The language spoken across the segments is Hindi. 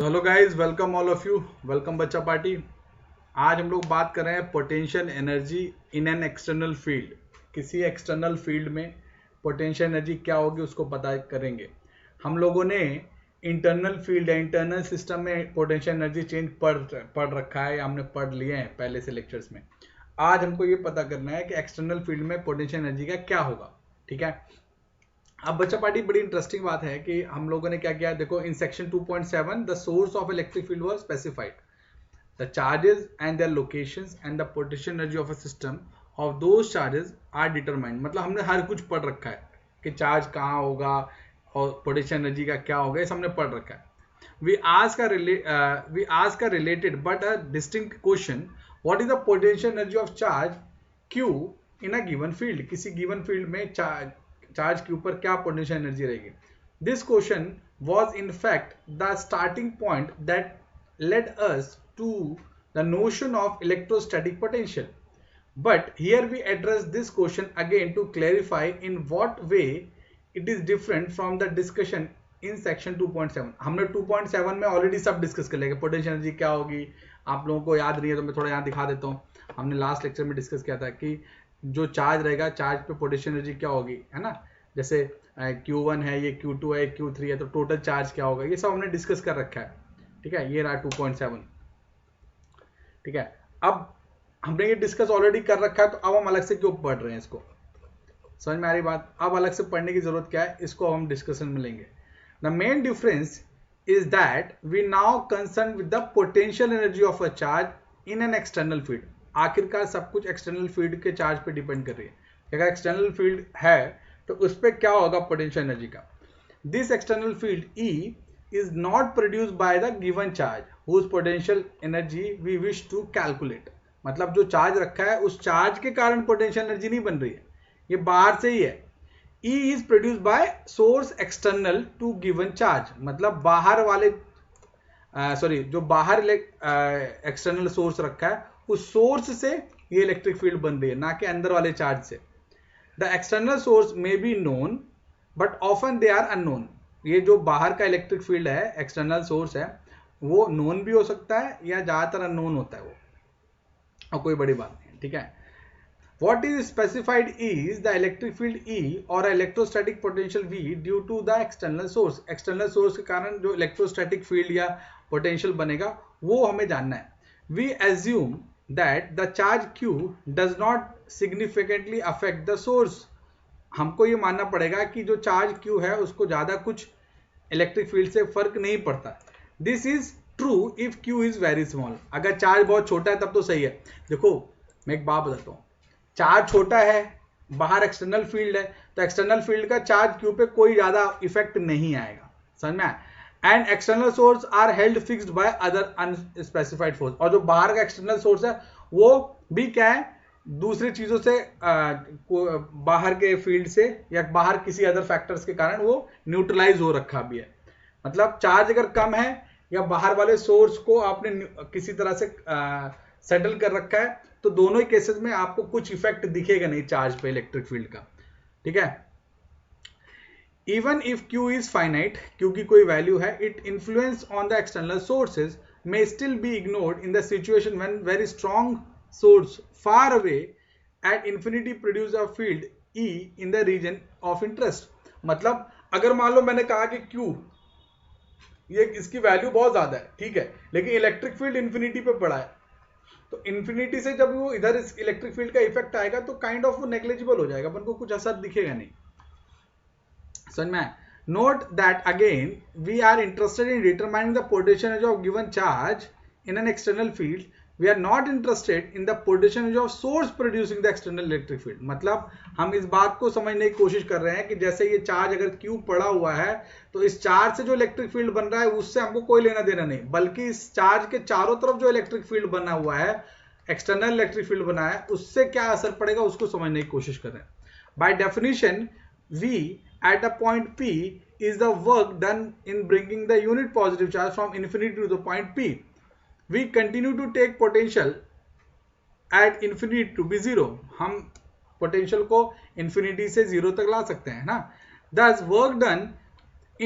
Hello guys, welcome all of you. Welcome बच्चा पार्टी। आज हम लोग बात कर रहे हैं potential energy in an external field. किसी एक्सटर्नल फील्ड में पोटेंशियल एनर्जी क्या होगी उसको पता करेंगे। हम लोगों ने इंटरनल फील्ड या इंटरनल सिस्टम में पोटेंशियल एनर्जी चेंज पढ़ रखा है या हमने पढ़ लिए हैं पहले से लेक्चर्स में। आज हमको ये पता करना है कि एक्सटर्नल फील्ड में पोटेंशियल एनर्जी का क्या होगा। ठीक है। अब बच्चा पार्टी, बड़ी इंटरेस्टिंग बात है कि हम लोगों ने क्या किया। देखो, in section 2.7 the source of electric field was specified, the charges and their locations and the potential energy of a system of those charges are determined. मतलब हमने हर कुछ पढ़ रखा है कि चार्ज कहाँ होगा और पोटेंशियल एनर्जी का क्या होगा, ये हमने पढ़ रखा है। we ask a related but a distinct question: what is the potential energy of charge q in a given field? किसी given field में चार्ज के ऊपर क्या पोटेंशियल एनर्जी रहेगी। This question was in fact the starting point that led us to the notion of electrostatic potential, but here we address this question again to clarify in what way it is different from the discussion in section 2.7। हमने 2.7 में ऑलरेडी सब डिस्कस कर लिया, पोटेंशियल एनर्जी क्या होगी। आप लोगों को याद नहीं है तो मैं थोड़ा यहाँ दिखा देता हूँ। हमने लास्ट लेक्चर में डिस्कस किया था कि जो चार्ज रहेगा, चार्ज पे पोटेंशियल एनर्जी क्या होगी, है ना। जैसे Q1 है, ये Q2 है, Q3 है, तो टोटल चार्ज क्या होगा, ये सब हमने डिस्कस कर रखा है। ठीक है, ये रहा 2.7। ठीक है, अब हमने ये डिस्कस ऑलरेडी कर रखा है, तो अब हम अलग से क्यों पढ़ रहे हैं इसको। समझ में आ रही बात। अब अलग से पढ़ने की जरूरत क्या है, इसको हम डिस्कशन में लेंगे। The main difference is that we now concerned with the potential energy of a charge in an external field। आखिरकार सब कुछ एक्सटर्नल फील्ड के चार्ज पे डिपेंड कर रही है। अगर एक्सटर्नल फील्ड है तो उस पर क्या होगा पोटेंशियल एनर्जी का। This external field E is not produced by the given charge whose potential energy we wish to calculate। मतलब जो चार्ज रखा है उस चार्ज के कारण पोटेंशियल एनर्जी नहीं बन रही है, ये बाहर से ही है। E is produced by source external to given charge। मतलब बाहर वाले जो बाहर एक्सटर्नल सोर्स रखा है उस सोर्स से ये इलेक्ट्रिक फील्ड बन रही है, ना कि अंदर वाले चार्ज से। The external source may be known but often they are unknown. ये जो बाहर का इलेक्ट्रिक फील्ड है, एक्सटर्नल सोर्स है, वो नोन भी हो सकता है या ज्यादातर अननोन होता है वो, और कोई बड़ी बात नहीं है। ठीक है, what is specified is the electric field E or electrostatic potential V due to the external source। external source के कारण जो electrostatic field या potential बनेगा वो हमें जानना है। we assume that the charge Q does not significantly affect the source। हमको ये मानना पड़ेगा कि जो चार्ज Q है उसको ज़्यादा कुछ इलेक्ट्रिक फील्ड से फर्क नहीं पड़ता। This is true if Q is very small. अगर चार्ज बहुत छोटा है तब तो सही है। देखो, मैं एक बात बताता हूँ, चार्ज छोटा है, बाहर एक्सटर्नल फील्ड है, तो एक्सटर्नल फील्ड का चार्ज क्यू पे कोई ज्यादा इफेक्ट नहीं आएगा। समझ में आया। And external source are held fixed by other unspecified force. और जो बाहर का एक्सटर्नल सोर्स है वो भी क्या है, दूसरी चीजों से बाहर के फील्ड से या बाहर किसी अदर फैक्टर्स के कारण वो न्यूट्रलाइज हो रखा भी है। मतलब चार्ज अगर कम है या बाहर वाले सोर्स को आपने किसी तरह से सेटल कर रखा है, तो दोनों ही केसेस में आपको कुछ इफेक्ट दिखेगा नहीं चार्ज पे इलेक्ट्रिक फील्ड का। ठीक है, even if Q is finite, Q की कोई वैल्यू है, it influence on the external sources may still be ignored in the situation when very strong source far away at infinity produce a field E in the region of interest। मतलब अगर मान लो मैंने कहा कि Q ये इसकी वैल्यू बहुत ज्यादा है, ठीक है, लेकिन इलेक्ट्रिक फील्ड इन्फिनिटी पे पड़ा है, तो इन्फिनिटी से जब वो इधर इस इलेक्ट्रिक फील्ड का इफेक्ट आएगा तो काइंड ऑफ वो नेग्लिजिबल हो जाएगा, अपन को कुछ असर दिखेगा नहीं। समझ में। Note that again we are interested in determining the potential energy of given charge in an external field. We are not interested in the potential energy of source producing the external electric field. मतलब हम इस बात को समझने की कोशिश कर रहे हैं कि जैसे ये चार्ज अगर Q पड़ा हुआ है तो इस चार्ज से जो इलेक्ट्रिक फील्ड बन रहा है उससे हमको कोई लेना देना नहीं, बल्कि इस चार्ज के चारों तरफ जो इलेक्ट्रिक फील्ड बना हुआ है, एक्सटर्नल इलेक्ट्रिक फील्ड बना है, उससे क्या असर पड़ेगा उसको समझने की कोशिश कर रहे हैं। By definition V at a point P is the work done in bringing the unit positive charge from infinity to the point P। We continue to take potential at infinity to be zero। हम पोटेंशियल को इंफिनिटी से जीरो तक ला सकते हैं ना। Thus work done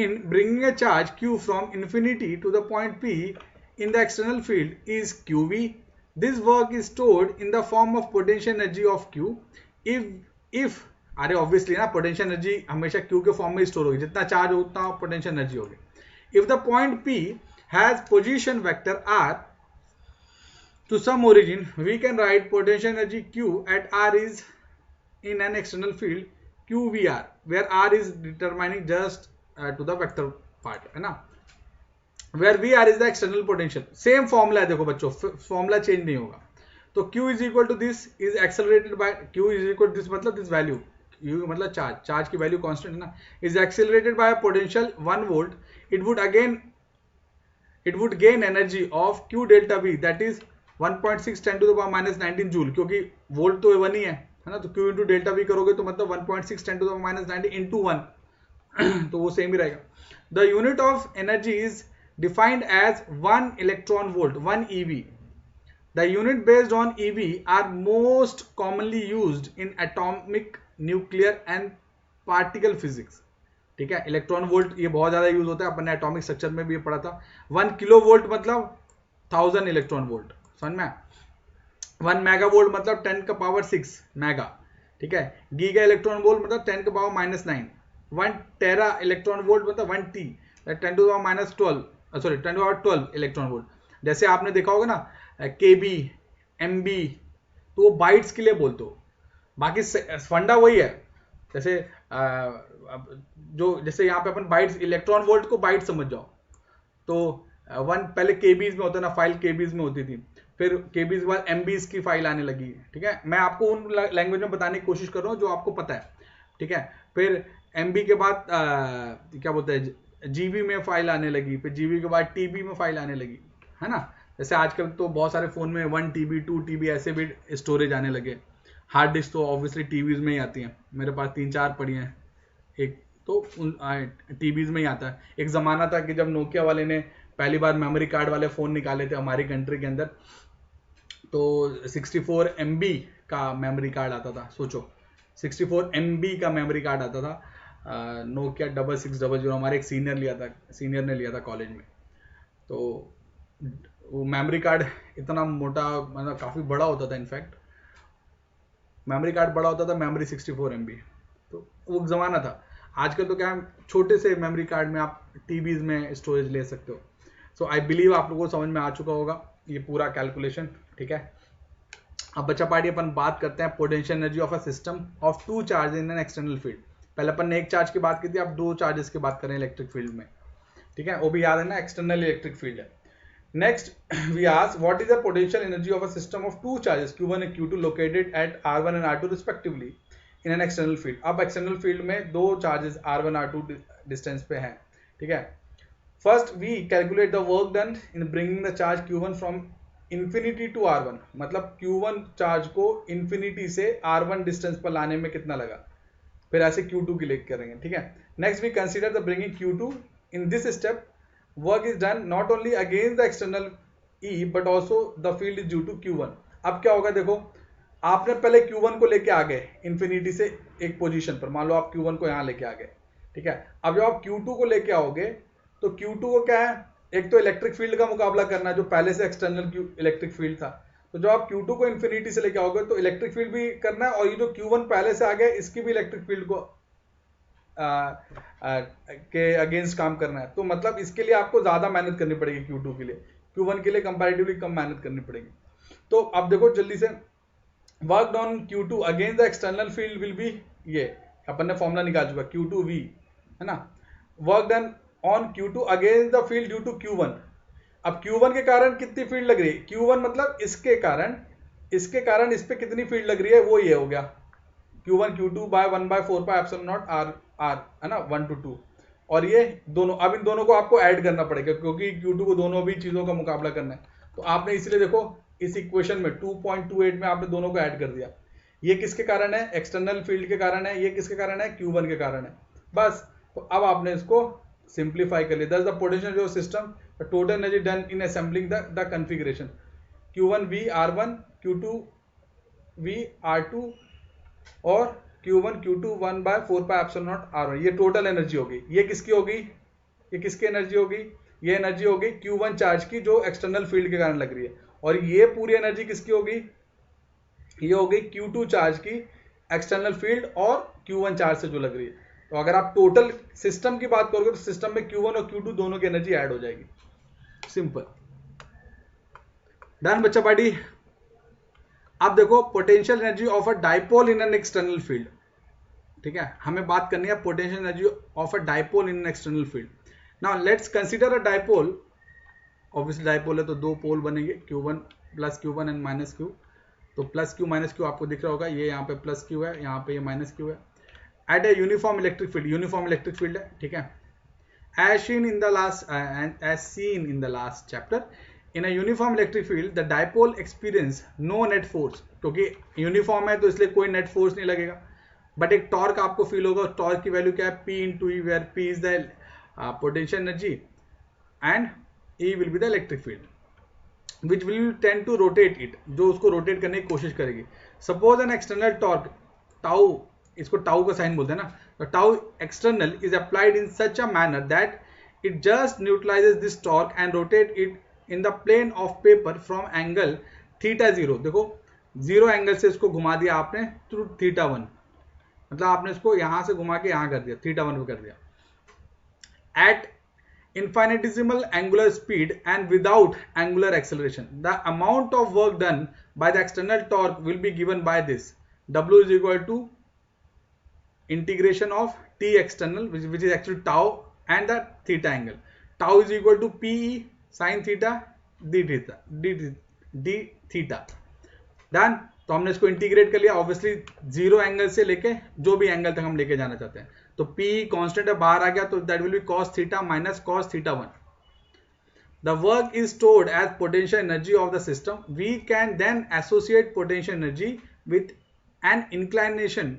in bringing a charge q from infinity to the point p in the external field is qv. This work is stored in the form of potential energy of q. if अरे ऑब्वियसली ना पोटेंशियल एनर्जी हमेशा q के फॉर्म में स्टोर होगी, जितना चार्ज हो उतना पोटेंशियल एनर्जी होगी. If the point p has position vector r to some origin, we can write potential energy q at r is in an external field qvr, where r is determining just to the vector part, है ना, where vr is the external potential. Same formula है, देखो बच्चों फॉर्मूला चेंज नहीं होगा. तो q is equal to this is accelerated by q is equal to this मतलब this value, u मतलब चार्ज की वैल्यू कांस्टेंट है ना, is accelerated by a potential 1 volt. it would gain energy of q delta v, that is 1.6 10 to the power minus 19 joule, क्योंकि वोल्ट तो 1 ही है ना, तो q इंटू डेल्टा वी करोगे तो मतलब 1.6 10 to the power minus 19 into 1 तो वो सेम ही रहेगा. The unit of energy is defined as 1 electron volt 1 eV. The unit based on eV are most commonly used in atomic, nuclear and particle physics. ठीक है, इलेक्ट्रॉन वोल्ट ये बहुत ज्यादा यूज होता है, अपन ने एटॉमिक स्ट्रक्चर में भी ये पढ़ा था. 1 किलो वोल्ट मतलब 1000 इलेक्ट्रॉन वोल्ट, समझ में. 1 मेगा वोल्ट मतलब 10 का पावर 6 मेगा. ठीक है, गीगा इलेक्ट्रॉन वोल्ट मतलब 10 का power minus 9. 1 tera electron volt मतलब 1 T 10 to power minus 12, sorry 10 to power 12 electron volt. जैसे आपने देखा होगा ना केबी एमबी, तो वो बाइट्स के लिए बोलते हो, बाकी फंडा वही है. जैसे जैसे यहाँ पे अपन बाइट्स, इलेक्ट्रॉन वोल्ट को बाइट समझ जाओ, तो 1 पहले केबीज में होता ना, फाइल केबीज में होती थी, फिर केबीज के बाद एमबीज की फाइल आने लगी. ठीक है, मैं आपको उन लैंग्वेज में बताने की कोशिश कर रहा हूँ जो आपको पता है. ठीक है, फिर एमबी के बाद क्या बोलते हैं जीबी में फाइल आने लगी, फिर जीबी के बाद टीबी में फाइल आने लगी, है ना. जैसे आजकल तो बहुत सारे फोन में 1 टीबी 2 टीबी ऐसे भी स्टोरेज आने लगे. हार्ड डिस्क तो ऑब्वियसली टीवीज में ही आती हैं, मेरे पास 3-4 पड़ी हैं, एक तो टीवीज में ही आता है. एक ज़माना था कि जब नोकिया वाले ने पहली बार मेमोरी कार्ड वाले फ़ोन निकाले थे हमारी कंट्री के अंदर, तो 64 MB का मेमोरी कार्ड आता था. सोचो 64 MB का मेमोरी कार्ड आता था. नोकिया 6600, हमारे एक सीनियर ने लिया था कॉलेज में. तो वो मेमोरी कार्ड इतना मोटा, मतलब काफ़ी बड़ा होता था. इनफैक्ट मेमोरी कार्ड बड़ा होता था, मेमोरी 64 MB. तो वो ज़माना था. आजकल तो क्या है, छोटे से मेमोरी कार्ड में आप टीवीज में स्टोरेज ले सकते हो. सो आई बिलीव आप लोगों को समझ में आ चुका होगा ये पूरा कैलकुलेशन. ठीक है, अब बच्चा पार्टी अपन बात करते हैं potential energy of a system of 2 charge in an external field. पहले अपन ने एक चार्ज की बात की थी, अब 2 चार्जेस की बात करें इलेक्ट्रिक फील्ड में. ठीक है, वो भी याद है ना, एक्सटर्नल इलेक्ट्रिक फील्ड है. Next, we ask what is the potential energy of a system of 2 charges Q1 and Q2 located at R1 and R2 respectively in an external field. अब external field में 2 charges R1 R2 distance पे हैं. ठीक है, first we calculate the work done in bringing the charge Q1 from infinity to R1. मतलब Q1 चार्ज को infinity से R1 distance पर लाने में कितना लगा, फिर ऐसे Q2 की लेके करेंगे. ठीक है, next we consider the bringing Q2. In this step work is done not only against the external E but also the field is due to Q1. अब क्या होगा, देखो आपने पहले Q1 को लेके आ गए इन्फिनिटी से एक पोजीशन पर, मान लो आप Q1 को यहाँ लेके आ गए. ठीक है, अब जब आप Q2 को लेके आओगे तो Q2 को क्या है, एक तो इलेक्ट्रिक फील्ड का मुकाबला करना है जो पहले से एक्सटर्नल इलेक्ट्रिक फील्ड था. तो जब आप Q2 को इन्फिनिटी से लेके आओगे तो इलेक्ट्रिक फील्ड भी करना है, और ये जो Q1 पहले से आ गया इसकी भी इलेक्ट्रिक फील्ड को के अगेंस्ट काम करना है. तो मतलब इसके लिए आपको ज्यादा मेहनत करनी पड़ेगी Q2 के लिए, Q1 के लिए कंपैरेटिवली कम मेहनत करनी पड़ेगी. तो अब देखो जल्दी से, work on Q2 against the external field will be, ये अपन ने फॉर्मूला निकाल चुका Q2V, है ना. Work done on Q2 against the field due to Q1. अब Q1 के कारण कितनी फील्ड लग रही है, Q1 मतलब इसके कारण इस पे कितनी फील्ड लग रही है, वो ये हो गया Q1 Q2 by 1/4 pi epsilon naught R, है ना, 1 to 2. और ये दोनों, अब इन दोनों को आपको ऐड करना पड़ेगा क्योंकि Q2 को दोनों भी चीजों का मुकाबला करना है. तो आपने इसलिए देखो इस इक्वेशन में 2.28 में आपने दोनों को ऐड कर दिया. ये किसके कारण है, एक्सटर्नल फील्ड के कारण है. ये किसके कारण है, Q1 के कारण है. बस, तो अब आपने इसको सिंप्लीफाई कर लिया. That's the potential of system, the total energy done in assembling the configuration. Q1V R1, Q2V R2 और Q1 Q2 1/4 pi epsilon naught R1. ये टोटल एनर्जी होगी. ये किसकी होगी, ये किसकी एनर्जी होगी, ये एनर्जी होगी Q1 चार्ज की जो एक्सटर्नल फील्ड के कारण लग रही है, और ये पूरी एनर्जी किसकी होगी, ये होगी Q2 चार्ज की एक्सटर्नल फील्ड और Q1 चार्ज से जो लग रही है। तो अगर आप टोटल सिस्टम की बात करोगे तो सिस्टम में Q1 और Q2 दोनों की एनर्जी ऐड हो जाएगी। सिंपल, डन बच्चा पार्टी। अब देखो potential energy of a dipole in an external field, ठीक है, हमें बात करनी है potential energy of a dipole in an external field. Now let's consider a dipole, obviously dipole है तो दो पोल बनेंगे Q1 plus Q1 and minus Q, तो प्लस Q माइनस Q आपको दिख रहा होगा, ये यहाँ पे प्लस Q है, यहाँ पे ये माइनस Q है, at a uniform electric field, uniform electric field है, ठीक है। as seen in the last chapter, in a uniform electric field the dipole experience no net force, क्योंकि यूनिफॉर्म है तो इसलिए कोई नेट फोर्स नहीं लगेगा, बट एक टॉर्क आपको फील होगा। टॉर्क की वैल्यू क्या है, P into E, where P is the potential energy and E will be the electric field which will tend to rotate it, जो उसको रोटेट करने की कोशिश करेगी। Suppose an external torque tau, इसको टाउ का साइन बोलते हैं ना, तो tau external is applied in such a manner that it just neutralizes this torque and rotate it in the plane of paper from angle theta zero. देखो जीरो एंगल से इसको घुमा दिया आपने थ्रू थीटा वन, मतलब आपने इसको यहां से घुमा के यहां कर दिया, थीटा वन पे कर दिया। At infinitesimal angular speed and without angular acceleration, the amount of work done by the external torque will be given by this. W is equal to integration of T external, which is actually tau, and the theta angle. Tau is equal to PE sin theta d theta. Done. तो हमने इसको इंटीग्रेट कर लिया, ऑब्वियसली जीरो एंगल से लेके जो भी एंगल तक हम लेके जाना चाहते हैं। तो P कांस्टेंट है, बाहर आ गया, तो that will be cos theta minus cos theta 1. The work is stored as potential energy of the system. We can then associate potential energy with an inclination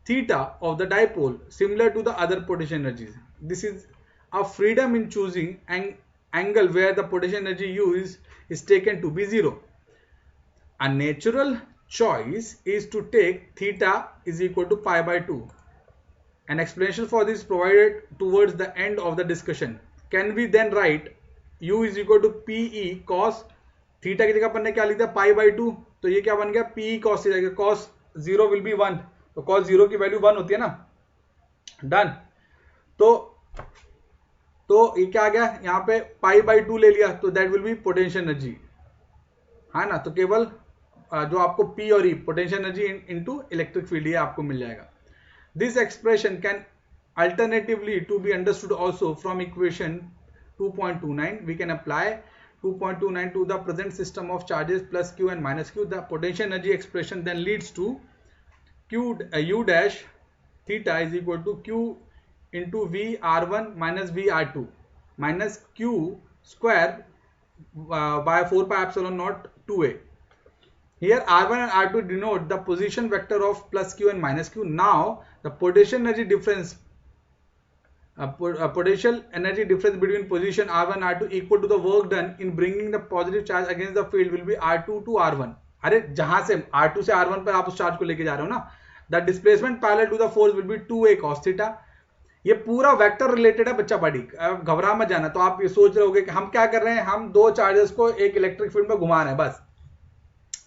theta of the dipole similar to the other potential energies. This is a freedom in choosing an angle where the potential energy used is taken to be zero. A natural choice is to take theta is equal to pi by 2. An explanation for this is provided towards the end of the discussion. Can we then write u is equal to pe cos theta की जगह अपन ने क्या लिखा pi by 2, तो ये क्या बन गया pe cos theta, cos 0 will be 1, तो cos 0 की वैल्यू 1 होती है ना। डन। तो ये क्या आ गया, यहाँ पे pi by 2 ले लिया, तो that will be potential energy, है ना। तो केवल जो आपको P और E potential energy into electric field ये आपको मिल जाएगा। This expression can alternatively to be understood also from equation 2.29. We can apply 2.29 to the present system of charges plus Q and minus Q. The potential energy expression then leads to U dash theta is equal to Q into V R1 minus V R2 minus Q square by 4 pi epsilon naught 2a. Here R1 and R2 denote the position vector of plus Q and minus Q. Now the potential energy difference between position R1 and R2 equal to the work done in bringing the positive charge against the field will be R2 to R1. अरे जहां से R2 से R1 पर आप उस चार्ज को लेके जा रहे हो ना, the displacement parallel to the force will be 2a cos theta. ये पूरा वेक्टर रिलेटेड है बच्चा पार्टी, घबरा मत जाना। तो आप ये सोच रहे होगे कि हम क्या कर रहे हैं, हम दो चार्जेस को एक इलेक्ट्रिक फील्ड में घुमा रहे हैं बस।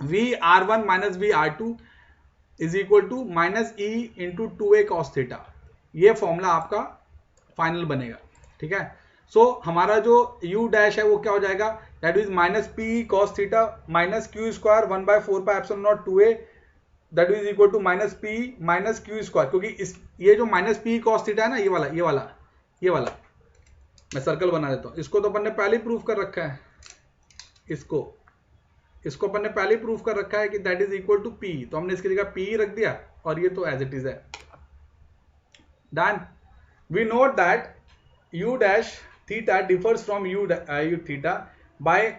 V R1 minus V R2 is equal to minus E into 2a cos theta, ये फॉर्मूला आपका फाइनल बनेगा, ठीक है। सो हमारा जो U डैश है वो क्या हो जाएगा, that is minus P cos theta minus Q square 1 by 4 pi epsilon naught 2a that is equal to minus P minus Q square, क्योंकि इस ये जो माइनस P cos theta है ना, ये वाला मैं सर्कल बना देता हूँ। इसको तो अपन ने पहले ही प्रूफ कर रखा है, इसको अपन ने पहले ही प्रूफ कर रखा है कि that is equal to P, तो हमने इसकी जगह P रख दिया और ये तो एज इट इज है। Done. We note that U dash theta differs from U theta by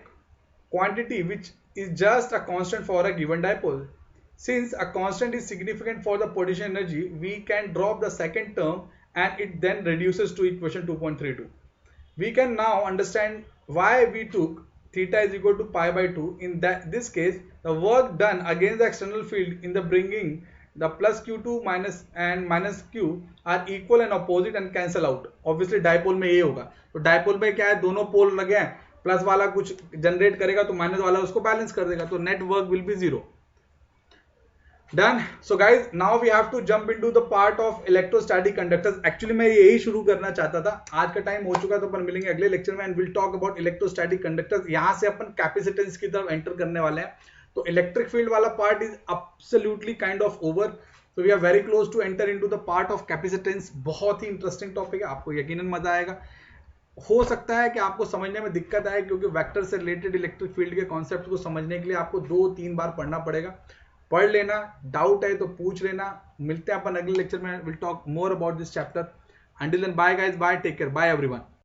quantity which is just a constant for a given dipole. Since a constant is significant for the potential energy, we can drop the second term and it then reduces to equation 2.32. We can now understand why we took theta is equal to pi by 2. In this case, the work done against the external field in the bringing the plus q2 minus and minus q are equal and opposite and cancel out. obviously dipole में ये होगा, तो डायपोल में क्या है, दोनों पोल लगे हैं, प्लस वाला कुछ जनरेट करेगा तो माइनस वाला उसको बैलेंस कर देगा, तो net work will be zero. Done. So guys now we have to jump into the part of electrostatic conductors. Actually मैं यही शुरू करना चाहता था, आज का टाइम हो चुका, तो अपन मिलेंगे अगले लेक्चर में and will talk about electrostatic conductors. यहां से अपन कैपेसिटेंस की तरफ एंटर करने वाले हैं. तो इलेक्ट्रिक फील्ड वाला part is absolutely kind of over. So we are very close to enter into the part of capacitance. बहुत ही इंटरेस्टिंग टॉपिक है, आपको यकीनन मजा आएगा. हो सकता है कि आपको समझने में दिक्कत आए, क्योंकि वेक्टर से रिलेटेड इलेक्ट्रिक फील्ड के कॉन्सेप्ट को समझने के लिए आपको 2-3 बार पढ़ना पड़ेगा. पढ़ लेना, डाउट है तो पूछ लेना. मिलते हैं अपन अगले लेक्चर में. Will talk more about this chapter. Until then bye guys, bye, take care, bye everyone.